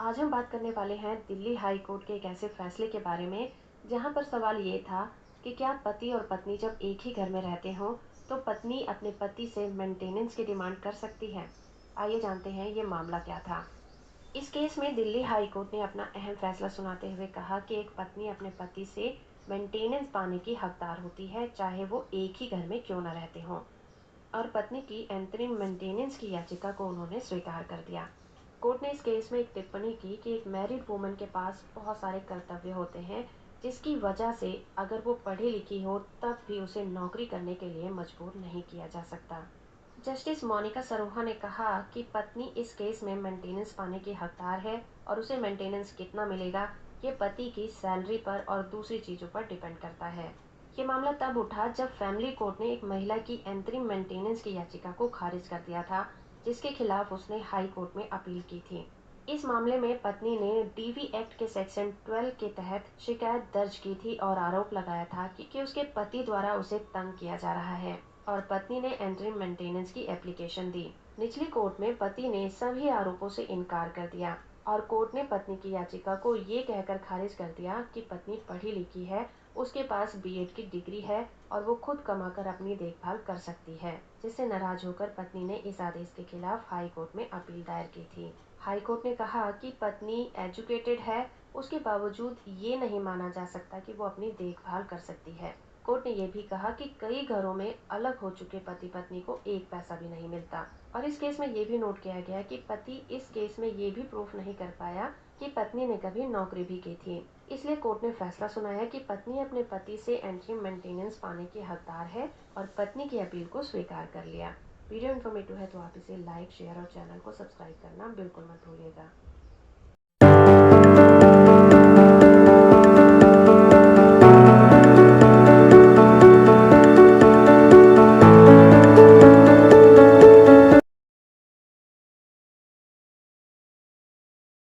आज हम बात करने वाले हैं दिल्ली हाई कोर्ट के एक ऐसे फैसले के बारे में जहां पर सवाल ये था कि क्या पति और पत्नी जब एक ही घर में रहते हों तो पत्नी अपने पति से मेंटेनेंस की डिमांड कर सकती है। आइए जानते हैं ये मामला क्या था। इस केस में दिल्ली हाई कोर्ट ने अपना अहम फैसला सुनाते हुए कहा कि एक पत्नी अपने पति से मेंटेनेंस पाने की हकदार होती है, चाहे वो एक ही घर में क्यों न रहते हों। और पत्नी की एंतरिम मेंटेनेंस की याचिका को उन्होंने स्वीकार कर दिया। कोर्ट ने इस केस में एक टिप्पणी की कि एक मैरिड वुमन के पास बहुत सारे कर्तव्य होते हैं, जिसकी वजह से अगर वो पढ़ी लिखी हो तब भी उसे नौकरी करने के लिए मजबूर नहीं किया जा सकता। जस्टिस मोनिका सरोहा ने कहा कि पत्नी इस केस में मेंटेनेंस पाने की हकदार है और उसे मेंटेनेंस कितना मिलेगा ये पति की सैलरी पर और दूसरी चीजों पर डिपेंड करता है। ये मामला तब उठा जब फैमिली कोर्ट ने एक महिला की एंतरिम मेंटेनेंस की याचिका को खारिज कर दिया था, जिसके खिलाफ उसने हाई कोर्ट में अपील की थी। इस मामले में पत्नी ने डीवी एक्ट के सेक्शन 12 के तहत शिकायत दर्ज की थी और आरोप लगाया था कि उसके पति द्वारा उसे तंग किया जा रहा है और पत्नी ने एंटरिम मेंटेनेंस की एप्लीकेशन दी। निचली कोर्ट में पति ने सभी आरोपों से इनकार कर दिया और कोर्ट ने पत्नी की याचिका को ये कहकर खारिज कर दिया कि पत्नी पढ़ी लिखी है, उसके पास बीएड की डिग्री है और वो खुद कमाकर अपनी देखभाल कर सकती है। जिससे नाराज होकर पत्नी ने इस आदेश के खिलाफ हाई कोर्ट में अपील दायर की थी। हाई कोर्ट ने कहा कि पत्नी एजुकेटेड है, उसके बावजूद ये नहीं माना जा सकता कि वो अपनी देखभाल कर सकती है। कोर्ट ने यह भी कहा कि कई घरों में अलग हो चुके पति पत्नी को एक पैसा भी नहीं मिलता और इस केस में ये भी नोट किया गया कि पति इस केस में ये भी प्रूफ नहीं कर पाया कि पत्नी ने कभी नौकरी भी की थी। इसलिए कोर्ट ने फैसला सुनाया कि पत्नी अपने पति से एंट्री मेंटेनेंस पाने की हकदार है और पत्नी की अपील को स्वीकार कर लिया। वीडियो इन्फॉर्मेटिव है तो आप इसे लाइक, शेयर और चैनल को सब्सक्राइब करना बिल्कुल मत भूलिएगा।